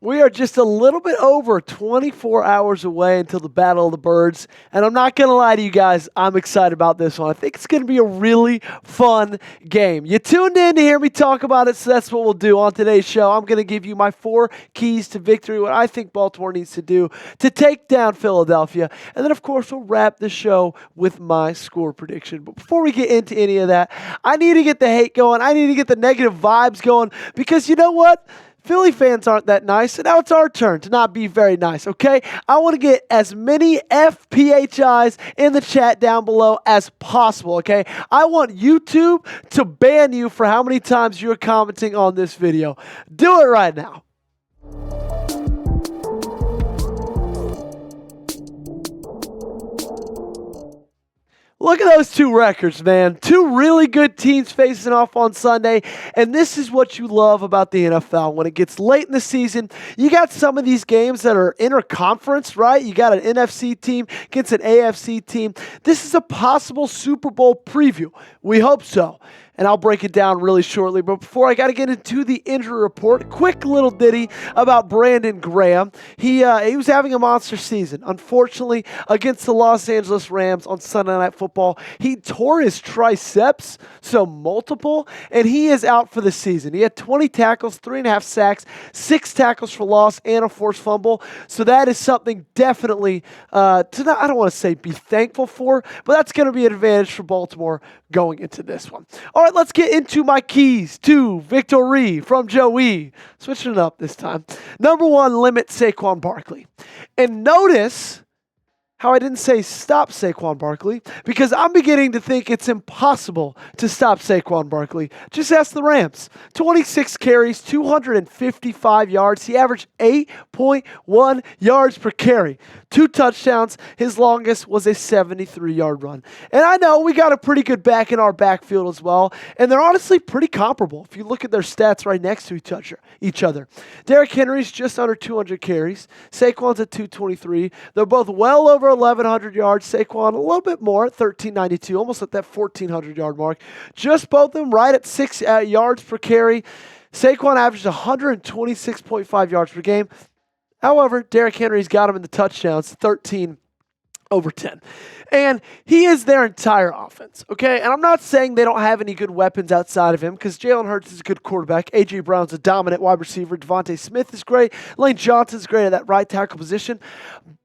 We are just a little bit over 24 hours away until the Battle of the Birds. And I'm not going to lie to you guys, I'm excited about this one. I think it's going to be a really fun game. You tuned in to hear me talk about it, so that's what we'll do on today's show. I'm going to give you my 4 keys to victory, what I think Baltimore needs to do to take down Philadelphia. And then, of course, we'll wrap the show with my score prediction. But before we get into any of that, I need to get the hate going. I need to get the negative vibes going because you know what? Philly fans aren't that nice, and now it's our turn to not be very nice, okay? I want to get as many F PHIs in the chat down below as possible, okay? I want YouTube to ban you for how many times you're commenting on this video. Do it right now. Look at those 2 records, man. 2 really good teams facing off on Sunday, and this is what you love about the NFL. When it gets late in the season, you got some of these games that are interconference, right? You got an NFC team against an AFC team. This is a possible Super Bowl preview. We hope so. And I'll break it down really shortly. But before I got to get into the injury report, quick little ditty about Brandon Graham. He was having a monster season. Unfortunately, against the Los Angeles Rams on Sunday Night Football, he tore his triceps, so multiple, and he is out for the season. He had 20 tackles, 3.5 sacks, 6 tackles for loss, and a forced fumble. So that is something definitely I don't want to say be thankful for, but that's going to be an advantage for Baltimore going into this one. All right, let's get into my keys to victory from Joey. Switching it up this time. Number 1, limit Saquon Barkley. And notice how I didn't say stop Saquon Barkley, because I'm beginning to think it's impossible to stop Saquon Barkley. Just ask the Rams. 26 carries, 255 yards. He averaged 8.1 yards per carry. 2 touchdowns. His longest was a 73-yard run. And I know we got a pretty good back in our backfield as well, and they're honestly pretty comparable if you look at their stats right next to each other. Derrick Henry's just under 200 carries. Saquon's at 223. They're both well over 1,100 yards. Saquon a little bit more, 1,392, almost at that 1,400-yard mark. Just both of them right at 6 yards per carry. Saquon averages 126.5 yards per game. However, Derrick Henry's got him in the touchdowns, 13 over 10. And he is their entire offense, okay? And I'm not saying they don't have any good weapons outside of him, because Jalen Hurts is a good quarterback. A.J. Brown's a dominant wide receiver. Devontae Smith is great. Lane Johnson's great at that right tackle position.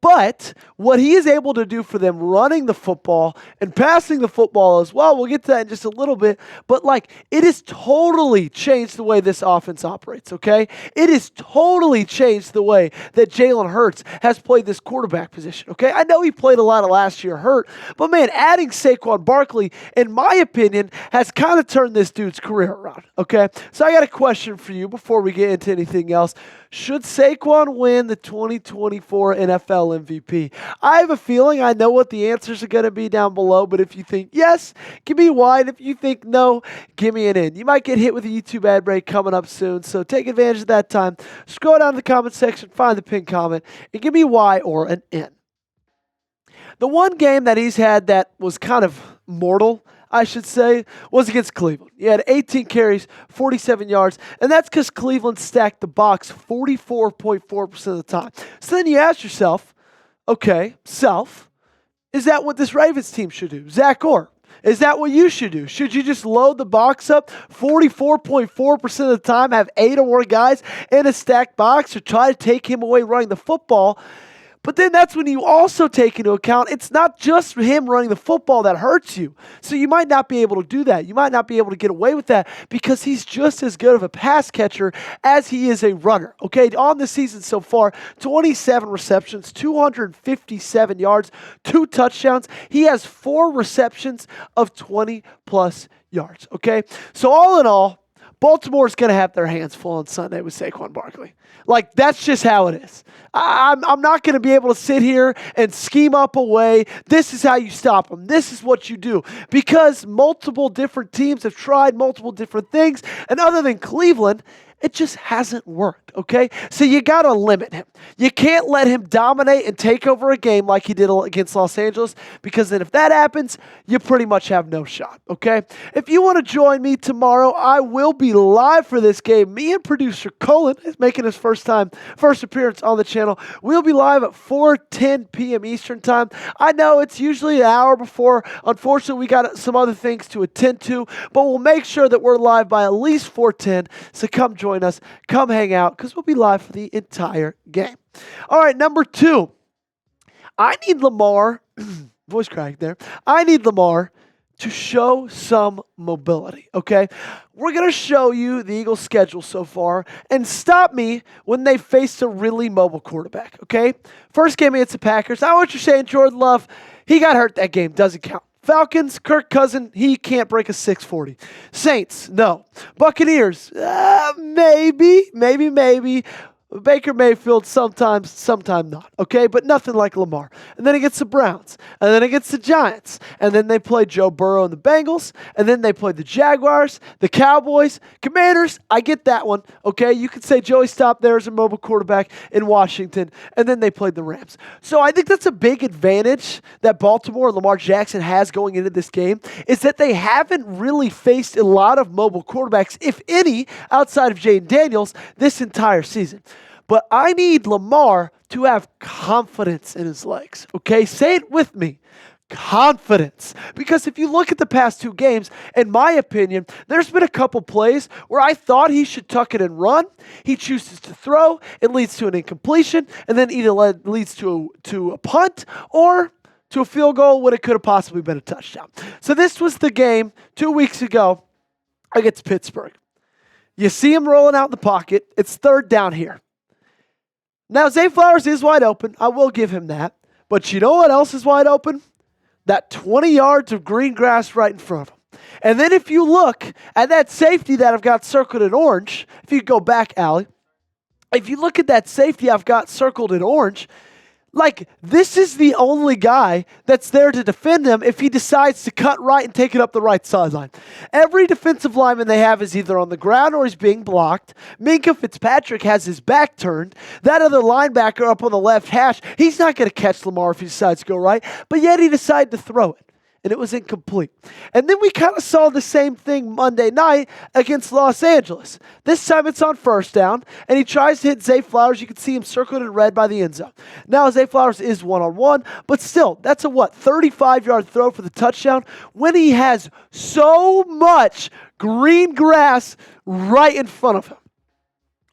But what he is able to do for them running the football and passing the football as well, we'll get to that in just a little bit, but it has totally changed the way this offense operates, okay? It has totally changed the way that Jalen Hurts has played this quarterback position, okay? I know he played a lot of last year hurt, but man, adding Saquon Barkley, in my opinion, has kind of turned this dude's career around, okay? So I got a question for you before we get into anything else. Should Saquon win the 2024 NFL MVP? I have a feeling I know what the answers are going to be down below, but if you think yes, give me a Y, and if you think no, give me an N. You might get hit with a YouTube ad break coming up soon, so take advantage of that time. Scroll down to the comment section, find the pinned comment, and give me a Y or an N. The one game that he's had that was kind of mortal, I should say, was against Cleveland. He had 18 carries, 47 yards, and that's because Cleveland stacked the box 44.4% of the time. So then you ask yourself, okay, is that what this Ravens team should do? Zach Orr, is that what you should do? Should you just load the box up 44.4% of the time, have 8 or more guys in a stacked box, or try to take him away running the football? But then that's when you also take into account it's not just him running the football that hurts you. So you might not be able to do that. You might not be able to get away with that because he's just as good of a pass catcher as he is a runner. Okay, on the season so far, 27 receptions, 257 yards, 2 touchdowns. He has 4 receptions of 20-plus yards. Okay, so all in all, Baltimore's going to have their hands full on Sunday with Saquon Barkley. That's just how it is. I'm not going to be able to sit here and scheme up a way. This is how you stop him. This is what you do. Because multiple different teams have tried multiple different things. And other than Cleveland, It just hasn't worked, okay? So you got to limit him. You can't let him dominate and take over a game like he did against Los Angeles, because then if that happens, you pretty much have no shot, okay? If you want to join me tomorrow, I will be live for this game. Me and producer Colin is making his first appearance on the channel. We'll be live at 4:10 p.m. Eastern time. I know it's usually an hour before. Unfortunately, we got some other things to attend to, but we'll make sure that we're live by at least 4:10, so come join us, come hang out, because we'll be live for the entire game. All right, number 2. I need Lamar, voice crack there. I need Lamar to show some mobility, okay? We're going to show you the Eagles' schedule so far and stop me when they face a really mobile quarterback, okay? First game against the Packers. I know what you're saying, Jordan Love. He got hurt that game. Doesn't count. Falcons, Kirk Cousins, he can't break a 640. Saints, no. Buccaneers, maybe. Baker Mayfield sometimes not, okay? But nothing like Lamar. And then against the Browns, and then against the Giants, and then they played Joe Burrow and the Bengals, and then they played the Jaguars, the Cowboys, Commanders. I get that one, okay? You could say Joey stopped there as a mobile quarterback in Washington, and then they played the Rams. So I think that's a big advantage that Baltimore and Lamar Jackson has going into this game, is that they haven't really faced a lot of mobile quarterbacks, if any, outside of Jayden Daniels this entire season. But I need Lamar to have confidence in his legs, okay? Say it with me. Confidence. Because if you look at the past 2 games, in my opinion, there's been a couple plays where I thought he should tuck it and run. He chooses to throw. It leads to an incompletion, and then either leads to a punt or to a field goal when it could have possibly been a touchdown. So this was the game 2 weeks ago against Pittsburgh. You see him rolling out in the pocket. It's 3rd down here. Now, Zay Flowers is wide open. I will give him that. But you know what else is wide open? That 20 yards of green grass right in front of him. And then if you look at that safety that I've got circled in orange, if you go back, Allie, if you look at that safety I've got circled in orange, like, this is the only guy that's there to defend him if he decides to cut right and take it up the right sideline. Every defensive lineman they have is either on the ground or he's being blocked. Minkah Fitzpatrick has his back turned. That other linebacker up on the left hash, he's not going to catch Lamar if he decides to go right, but yet he decided to throw it, and it was incomplete. And then we kind of saw the same thing Monday night against Los Angeles. This time it's on 1st down, and he tries to hit Zay Flowers. You can see him circled in red by the end zone. Now Zay Flowers is one-on-one, but still, that's a 35-yard throw for the touchdown when he has so much green grass right in front of him.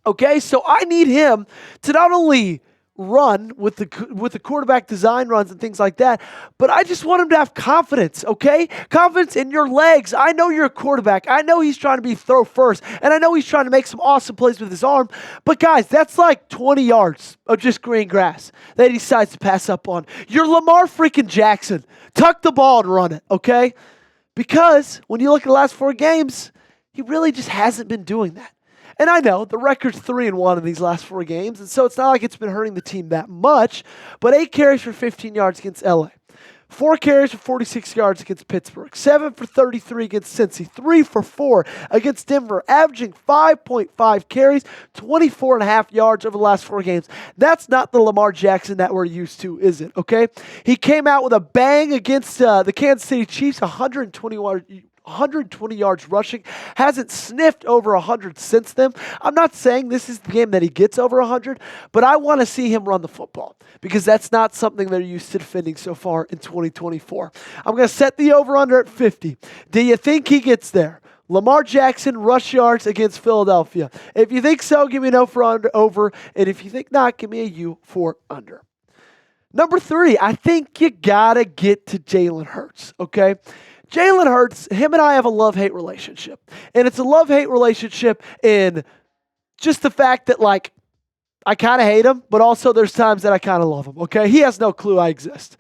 Okay, so I need him to not only run with the quarterback design runs and things like that, but I just want him to have confidence, okay? Confidence in your legs. I know you're a quarterback. I know he's trying to be throw first, and I know he's trying to make some awesome plays with his arm, but guys, that's like 20 yards of just green grass that he decides to pass up on. You're Lamar freaking Jackson. Tuck the ball and run it, okay? Because when you look at the last 4 games, he really just hasn't been doing that. And I know the record's 3-1 in these last 4 games, and so it's not like it's been hurting the team that much, but 8 carries for 15 yards against LA. 4 carries for 46 yards against Pittsburgh. 7 for 33 against Cincy. 3 for 4 against Denver, averaging 5.5 carries, 24.5 yards over the last 4 games. That's not the Lamar Jackson that we're used to, is it? Okay? He came out with a bang against the Kansas City Chiefs, 120 yards rushing, hasn't sniffed over 100 since then. I'm not saying this is the game that he gets over 100, but I want to see him run the football because that's not something they're used to defending so far in 2024. I'm going to set the over-under at 50. Do you think he gets there? Lamar Jackson, rush yards against Philadelphia. If you think so, give me an over, and if you think not, give me a U for under. Number 3, I think you got to get to Jalen Hurts, okay? Jalen Hurts, him and I have a love-hate relationship. And it's a love-hate relationship in just the fact that, like, I kind of hate him, but also there's times that I kind of love him, okay? He has no clue I exist.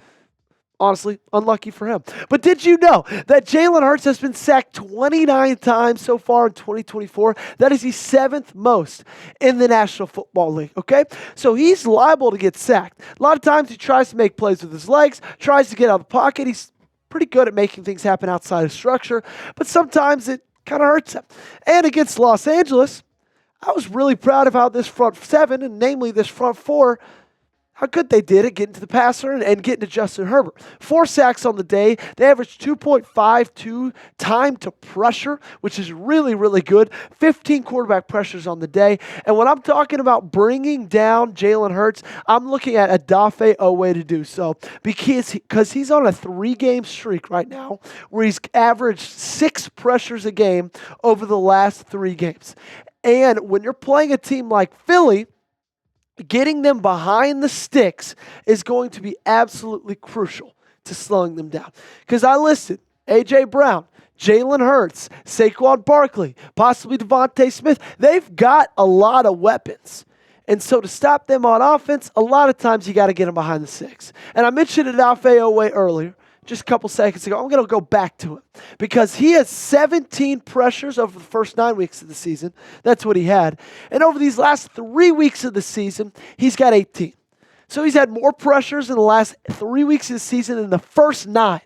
Honestly, unlucky for him. But did you know that Jalen Hurts has been sacked 29 times so far in 2024? That is the 7th most in the National Football League, okay? So he's liable to get sacked. A lot of times he tries to make plays with his legs, tries to get out of the pocket. He's pretty good at making things happen outside of structure, but sometimes it kind of hurts him. And against Los Angeles, I was really proud of how this front seven, and namely this front four, how good they did at getting to the passer and getting to Justin Herbert. 4 sacks on the day. They averaged 2.52 time to pressure, which is really, really good. 15 quarterback pressures on the day. And when I'm talking about bringing down Jalen Hurts, I'm looking at Odafe Oweh to do so because he's on a 3-game streak right now where he's averaged 6 pressures a game over the last 3 games. And when you're playing a team like Philly, getting them behind the sticks is going to be absolutely crucial to slowing them down. Because I listed A.J. Brown, Jalen Hurts, Saquon Barkley, possibly Devontae Smith. They've got a lot of weapons. And so to stop them on offense, a lot of times you got to get them behind the 6. And I mentioned Odafe Oweh earlier, just a couple seconds ago. I'm going to go back to him because he has 17 pressures over the first 9 weeks of the season. That's what he had. And over these last 3 weeks of the season, he's got 18. So he's had more pressures in the last 3 weeks of the season than the first 9.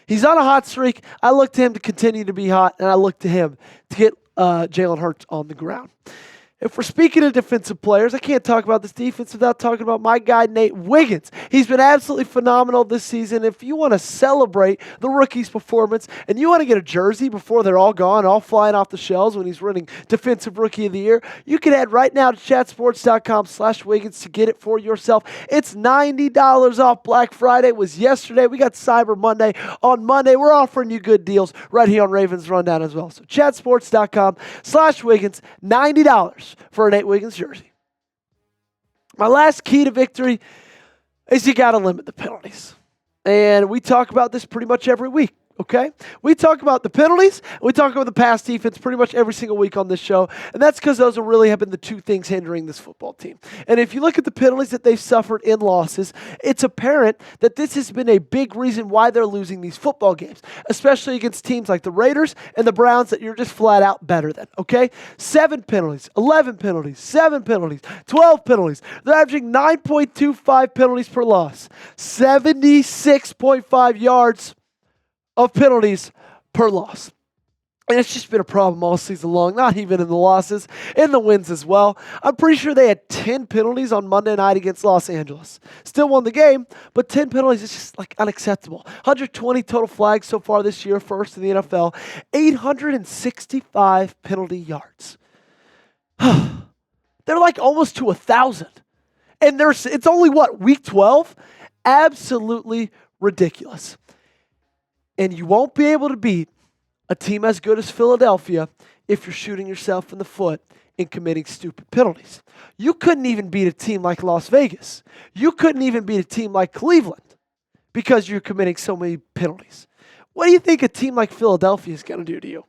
He's on a hot streak. I look to him to continue to be hot, and I look to him to get Jalen Hurts on the ground. If we're speaking of defensive players, I can't talk about this defense without talking about my guy, Nate Wiggins. He's been absolutely phenomenal this season. If you want to celebrate the rookie's performance and you want to get a jersey before they're all gone, all flying off the shelves when he's winning Defensive Rookie of the Year, you can head right now to chatsports.com/Wiggins to get it for yourself. It's $90 off. Black Friday was yesterday. We got Cyber Monday. On Monday, we're offering you good deals right here on Ravens Rundown as well. So chatsports.com/Wiggins, $90 for a Nate Wiggins jersey. My last key to victory is you got to limit the penalties. And we talk about this pretty much every week. Okay? We talk about the penalties, we talk about the pass defense pretty much every single week on this show, and that's because those really have been the 2 things hindering this football team. And if you look at the penalties that they've suffered in losses, it's apparent that this has been a big reason why they're losing these football games, especially against teams like the Raiders and the Browns that you're just flat out better than, okay? 7 penalties, 11 penalties, 7 penalties, 12 penalties. They're averaging 9.25 penalties per loss, 76.5 yards of penalties per loss. And it's just been a problem all season long, not even in the losses, in the wins as well. I'm pretty sure they had 10 penalties on Monday night against Los Angeles. Still won the game, but 10 penalties is just like unacceptable. 120 total flags so far this year, first in the NFL. 865 penalty yards. They're like almost to 1,000. And it's only week 12? Absolutely ridiculous. And you won't be able to beat a team as good as Philadelphia if you're shooting yourself in the foot and committing stupid penalties. You couldn't even beat a team like Las Vegas. You couldn't even beat a team like Cleveland because you're committing so many penalties. What do you think a team like Philadelphia is going to do to you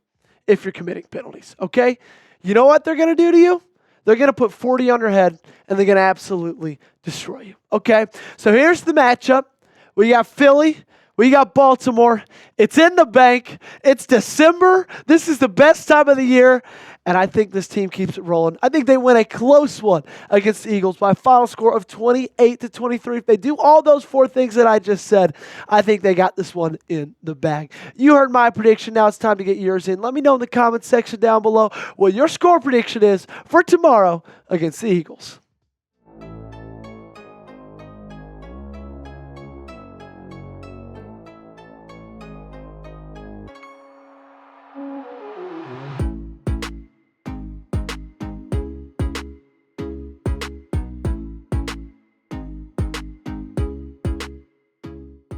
if you're committing penalties? Okay? You know what they're going to do to you? They're going to put 40 on your head, and they're going to absolutely destroy you. Okay? So here's the matchup. We got Philly. We got Baltimore. It's in the bank. It's December. This is the best time of the year. And I think this team keeps it rolling. I think they win a close one against the Eagles by a final score of 28-23. If they do all those 4 things that I just said, I think they got this one in the bag. You heard my prediction. Now it's time to get yours in. Let me know in the comments section down below what your score prediction is for tomorrow against the Eagles.